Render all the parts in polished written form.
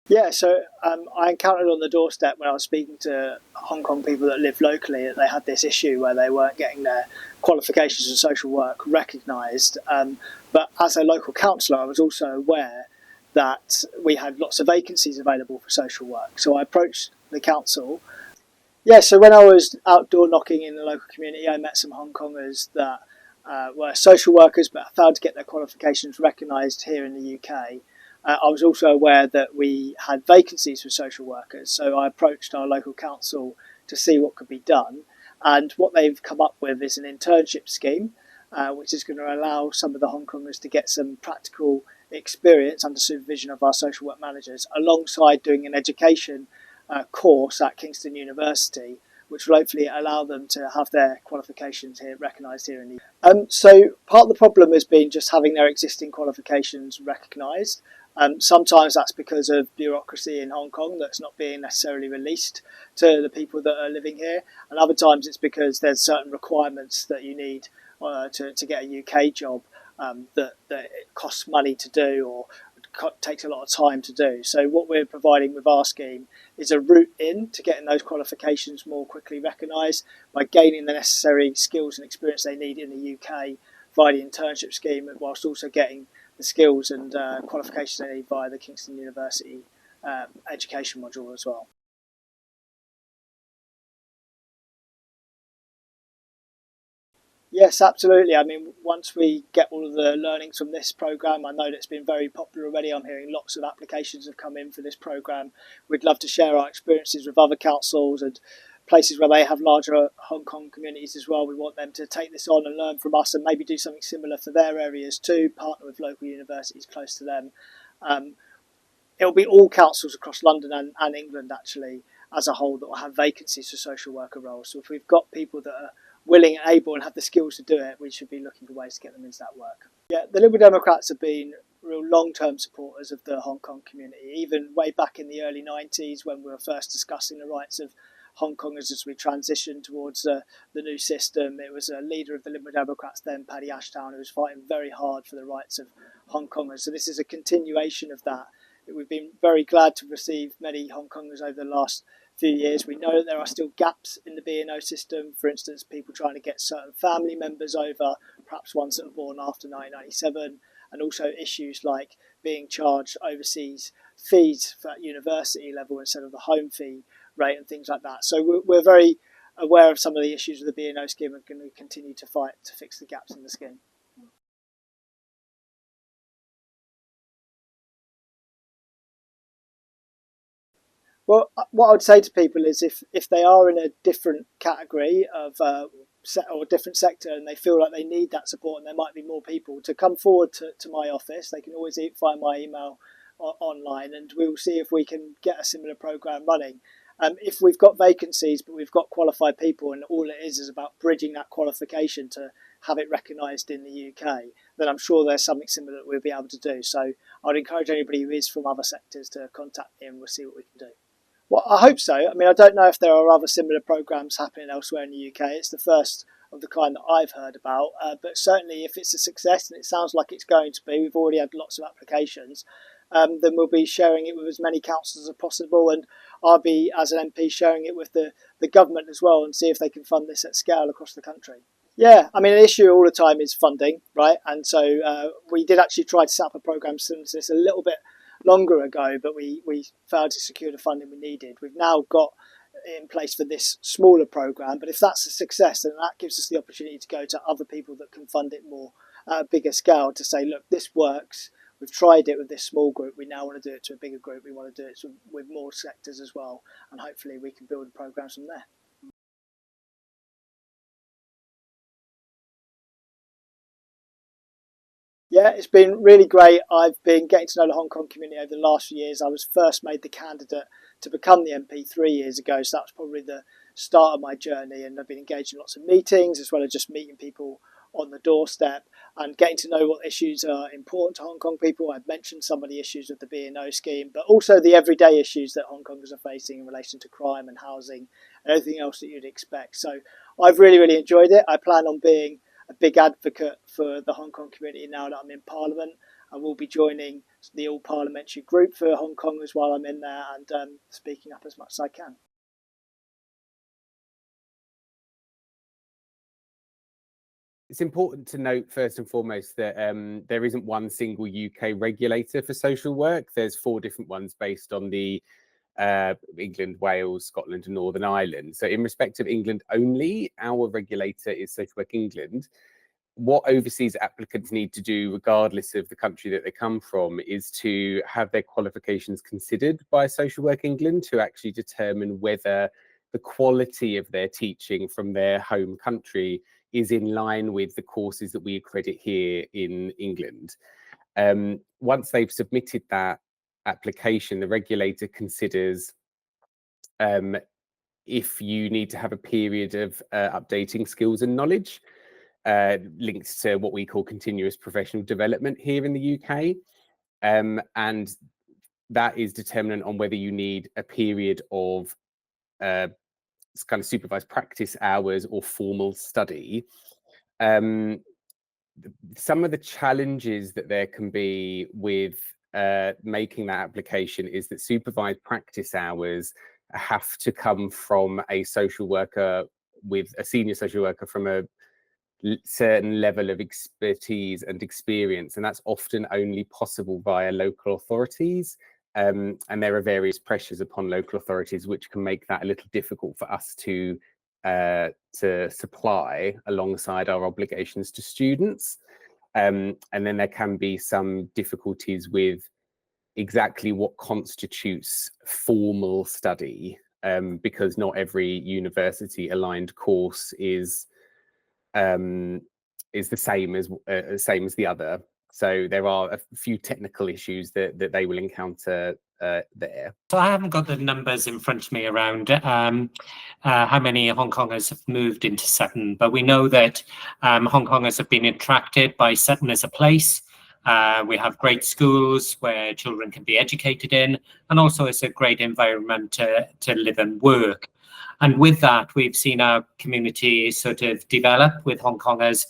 Yeah, so I encountered on the doorstep when I was speaking to Hong Kong people that live locally that they had this issue where they weren't getting their qualifications in social work recognised. But as a local councillor, I was also aware that we had lots of vacancies available for social work. So I approached the council. Yeah, so when I was outdoor knocking in the local community, I met some Hong Kongers that were social workers but failed to get their qualifications recognised here in the UK. I was also aware that we had vacancies for social workers, so I approached our local council to see what could be done. And what they've come up with is an internship scheme, which is going to allow some of the Hong Kongers to get some practical experience under supervision of our social work managers, alongside doing an education course at Kingston University, which will hopefully allow them to have their qualifications here recognised here in the So part of the problem has been just having their existing qualifications recognised. Sometimes that's because of bureaucracy in Hong Kong that's not being necessarily released to the people that are living here, and other times it's because there's certain requirements that you need to get a UK job that it costs money to do or takes a lot of time to do. So what we're providing with our scheme is a route in to getting those qualifications more quickly recognised by gaining the necessary skills and experience they need in the UK via the internship scheme, whilst also getting the skills and qualifications they need via the Kingston University education module as well. Yes, absolutely. I mean, once we get all of the learnings from this programme, I know that it's been very popular already. I'm hearing lots of applications have come in for this programme. We'd love to share our experiences with other councils and places where they have larger Hong Kong communities as well. We want them to take this on and learn from us and maybe do something similar for their areas too, partner with local universities close to them. It'll be all councils across London and England actually as a whole that will have vacancies for social worker roles. So if we've got people that are willing and able and have the skills to do it, we should be looking for ways to get them into that work. Yeah, the Liberal Democrats have been real long-term supporters of the Hong Kong community, even way back in the early 90s when we were first discussing the rights of Hong Kongers as we transitioned towards the new system. It was a leader of the Liberal Democrats then, Paddy Ashdown, who was fighting very hard for the rights of Hong Kongers. So this is a continuation of that. We've been very glad to receive many Hong Kongers over the last few years. We know that there are still gaps in the B&O system. For instance, people trying to get certain family members over, perhaps ones that were born after 1997, and also issues like being charged overseas fees at university level instead of the home fee rate and things like that. So we're very aware of some of the issues with the B&O scheme and going to continue to fight to fix the gaps in the scheme. Well, what I would say to people is if they are in a different category of or different sector and they feel like they need that support and there might be more people to come forward to my office, they can always find my email online and we'll see if we can get a similar programme running. If we've got vacancies but we've got qualified people and all it is about bridging that qualification to have it recognised in the UK, then I'm sure there's something similar that we'll be able to do. So I'd encourage anybody who is from other sectors to contact me and we'll see what we can do. Well, I hope so. I mean, I don't know if there are other similar programmes happening elsewhere in the UK. It's the first of the kind that I've heard about. But certainly if it's a success, and it sounds like it's going to be, we've already had lots of applications, then we'll be sharing it with as many councils as possible. And I'll be, as an MP, sharing it with the government as well and see if they can fund this at scale across the country. Yeah, I mean, an issue all the time is funding, right? And so we did actually try to set up a programme similar to this a little bit longer ago, but we failed to secure the funding we needed. We've now got in place for this smaller programme, but if that's a success, then that gives us the opportunity to go to other people that can fund it more at a bigger scale to say, look, this works. We've tried it with this small group. We now want to do it to a bigger group. We want to do it with more sectors as well, and hopefully we can build programmes from there. Yeah, it's been really great. I've been getting to know the Hong Kong community over the last few years. I was first made the candidate to become the MP 3 years ago, so that was probably the start of my journey, and I've been engaged in lots of meetings as well as just meeting people on the doorstep and getting to know what issues are important to Hong Kong people. I've mentioned some of the issues with the B&O scheme, but also the everyday issues that Hong Kongers are facing in relation to crime and housing and everything else that you'd expect. So I've really enjoyed it. I plan on being a big advocate for the Hong Kong community now that I'm in Parliament, I will be joining the all-parliamentary group for Hong Kongers while I'm in there and speaking up as much as I can. It's important to note, first and foremost, that there isn't one single UK regulator for social work. There's 4 different ones based on the England, Wales, Scotland and Northern Ireland. So in respect of England only, our regulator is Social Work England. What overseas applicants need to do, regardless of the country that they come from, is to have their qualifications considered by Social Work England to actually determine whether the quality of their teaching from their home country is in line with the courses that we accredit here in England. Once they've submitted that application, the regulator considers if you need to have a period of updating skills and knowledge linked to what we call continuous professional development here in the UK. And that is determinant on whether you need a period of kind of supervised practice hours or formal study. Some of the challenges that there can be with making that application is that supervised practice hours have to come from a social worker, with a senior social worker from a certain level of expertise and experience, and that's often only possible via local authorities. And there are various pressures upon local authorities which can make that a little difficult for us to supply alongside our obligations to students. And then there can be some difficulties with exactly what constitutes formal study, because not every university aligned course is the same as the other. So there are a few technical issues that they will encounter there. So I haven't got the numbers in front of me around how many Hong Kongers have moved into Sutton, but we know that Hong Kongers have been attracted by Sutton as a place. We have great schools where children can be educated in, and also it's a great environment to live and work. And with that, we've seen our community sort of develop with Hong Kongers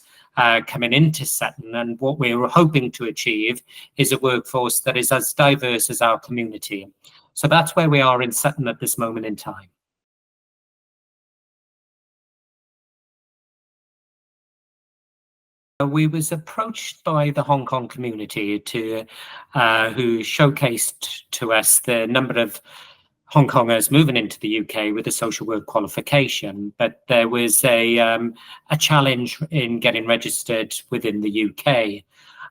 coming into Sutton, and what we're hoping to achieve is a workforce that is as diverse as our community. So that's where we are in Sutton at this moment in time. We was approached by the Hong Kong community who showcased to us the number of Hong Kongers moving into the UK with a social work qualification, but there was a challenge in getting registered within the UK.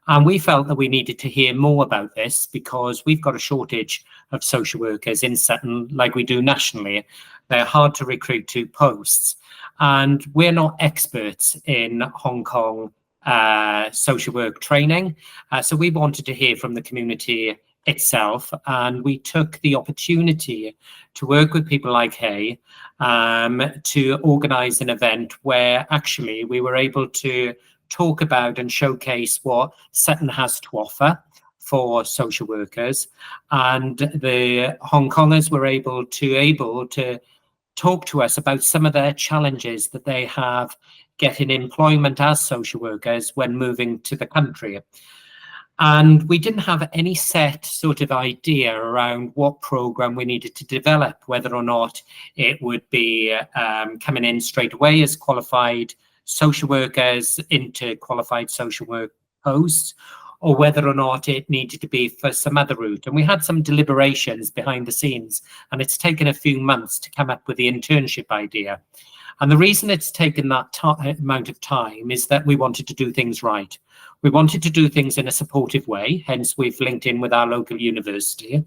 And we felt that we needed to hear more about this because we've got a shortage of social workers in Sutton like we do nationally. They're hard to recruit to posts. And we're not experts in Hong Kong social work training. So we wanted to hear from the community itself, and we took the opportunity to work with people like Hay to organise an event where actually we were able to talk about and showcase what Sutton has to offer for social workers, and the Hong Kongers were able to talk to us about some of their challenges that they have getting employment as social workers when moving to the country. And we didn't have any set sort of idea around what program we needed to develop, whether or not it would be coming in straight away as qualified social workers into qualified social work posts, or whether or not it needed to be for some other route. And we had some deliberations behind the scenes, and it's taken a few months to come up with the internship idea. And the reason it's taken that amount of time is that we wanted to do things right. We wanted to do things in a supportive way, hence we've linked in with our local university.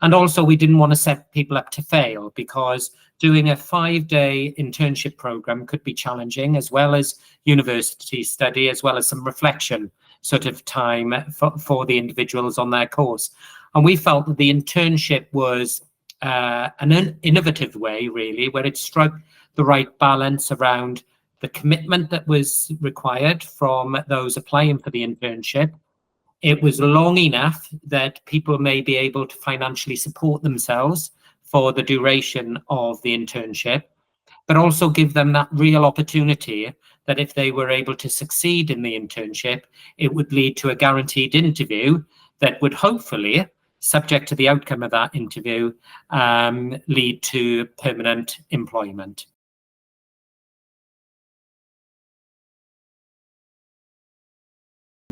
And also we didn't want to set people up to fail, because doing a 5-day internship program could be challenging, as well as university study, as well as some reflection sort of time for the individuals on their course. And we felt that the internship was an innovative way, really, where it struck the right balance around the commitment that was required from those applying for the internship. It was long enough that people may be able to financially support themselves for the duration of the internship, but also give them that real opportunity that if they were able to succeed in the internship, it would lead to a guaranteed interview that would hopefully, subject to the outcome of that interview, lead to permanent employment.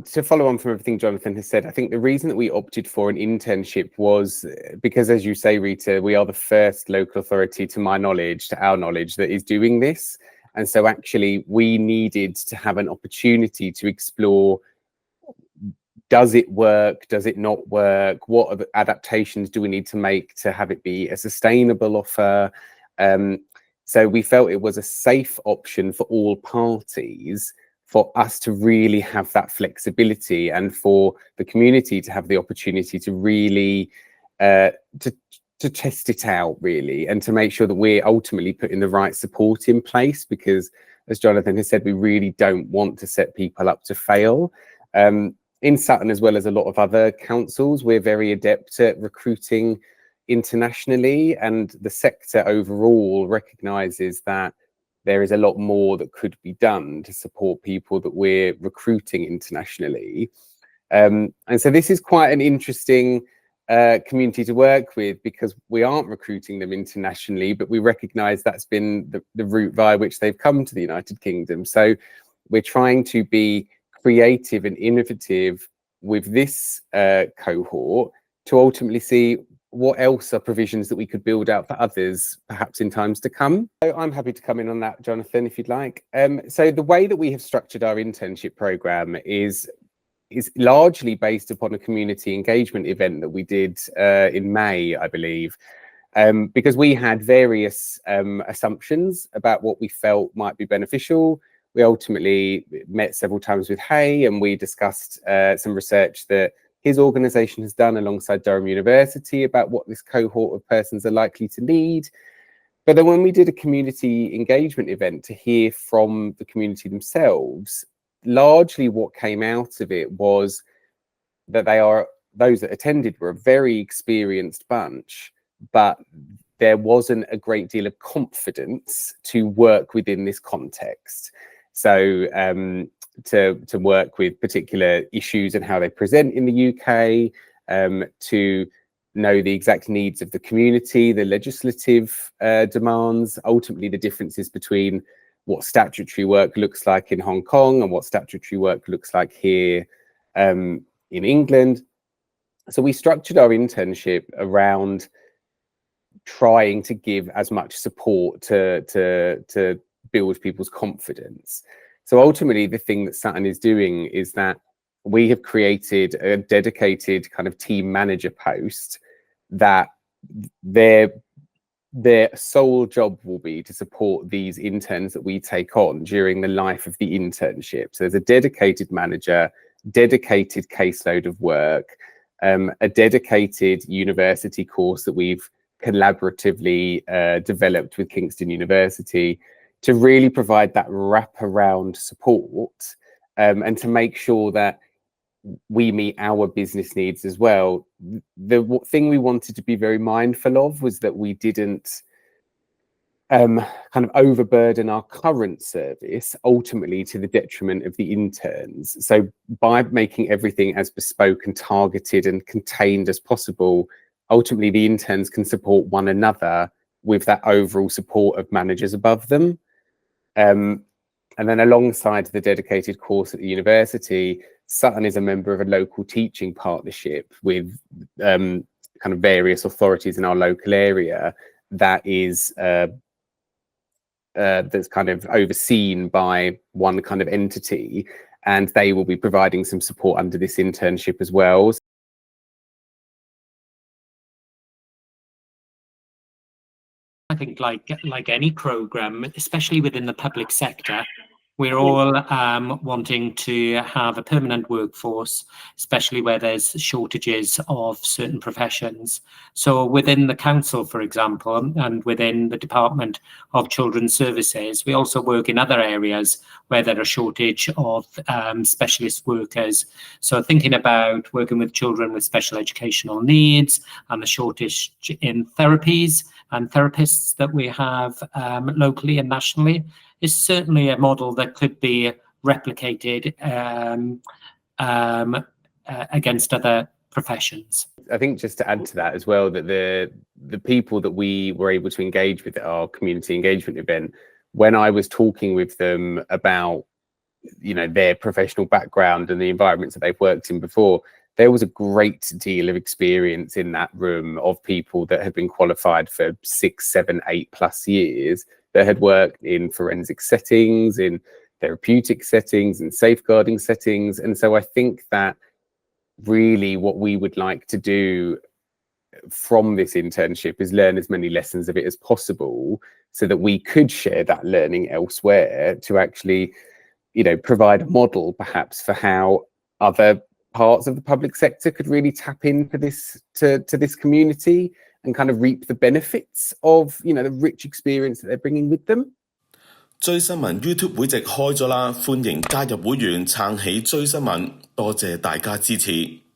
To follow on from everything Jonathan has said, I think the reason that we opted for an internship was because, as you say, Rita, we are the first local authority, to my knowledge, to our knowledge, that is doing this. And so actually we needed to have an opportunity to explore, does it work? Does it not work? What other adaptations do we need to make to have it be a sustainable offer? So we felt it was a safe option for all parties, for us to really have that flexibility, and for the community to have the opportunity to really to test it out, really, and to make sure that we're ultimately putting the right support in place, because, as Jonathan has said, we really don't want to set people up to fail. In Sutton, as well as a lot of other councils, we're very adept at recruiting internationally, and the sector overall recognises that there is a lot more that could be done to support people that we're recruiting internationally. And so this is quite an interesting community to work with, because we aren't recruiting them internationally, but we recognise that's been the route via which they've come to the United Kingdom. So we're trying to be creative and innovative with this cohort to ultimately see what else are provisions that we could build out for others, perhaps in times to come. So I'm happy to come in on that, Jonathan, if you'd like. So the way that we have structured our internship programme is largely based upon a community engagement event that we did in May, I believe, because we had various assumptions about what we felt might be beneficial. We ultimately met several times with Hay, and we discussed some research that his organisation has done alongside Durham University about what this cohort of persons are likely to need. But then when we did a community engagement event to hear from the community themselves, largely what came out of it was that those that attended were a very experienced bunch, but there wasn't a great deal of confidence to work within this context. So to work with particular issues and how they present in the UK, to know the exact needs of the community, the legislative demands, ultimately the differences between what statutory work looks like in Hong Kong and what statutory work looks like here in England. So we structured our internship around trying to give as much support to build people's confidence. So ultimately, the thing that Sutton is doing is that we have created a dedicated kind of team manager post that their sole job will be to support these interns that we take on during the life of the internship. So there's a dedicated manager, dedicated caseload of work, a dedicated university course that we've collaboratively developed with Kingston University to really provide that wraparound support, and to make sure that we meet our business needs as well. The thing we wanted to be very mindful of was that we didn't kind of overburden our current service, ultimately to the detriment of the interns. So by making everything as bespoke and targeted and contained as possible, ultimately the interns can support one another with that overall support of managers above them. And then alongside the dedicated course at the university, Sutton is a member of a local teaching partnership with kind of various authorities in our local area that is that's kind of overseen by one kind of entity, and they will be providing some support under this internship as well. I think like any program, especially within the public sector, we're all wanting to have a permanent workforce, especially where there's shortages of certain professions. So within the council, for example, and within the Department of Children's Services, we also work in other areas where there are shortage of specialist workers. So thinking about working with children with special educational needs and the shortage in therapies, and therapists that we have locally and nationally is certainly a model that could be replicated against other professions. I think just to add to that as well, that the people that we were able to engage with at our community engagement event, when I was talking with them about, you know, their professional background and the environments that they've worked in before, there was a great deal of experience in that room of people that had been qualified for 6, 7, 8+ years, that had worked in forensic settings, in therapeutic settings and safeguarding settings. And so I think that really what we would like to do from this internship is learn as many lessons of it as possible, so that we could share that learning elsewhere to actually, you know, provide a model perhaps for how other parts of the public sector could really tap into this to this community and kind of reap the benefits of, you know, the rich experience that they're bringing with them. 追新聞 YouTube 會籍開咗啦，歡迎加入會員撐起追新聞，多謝大家支持。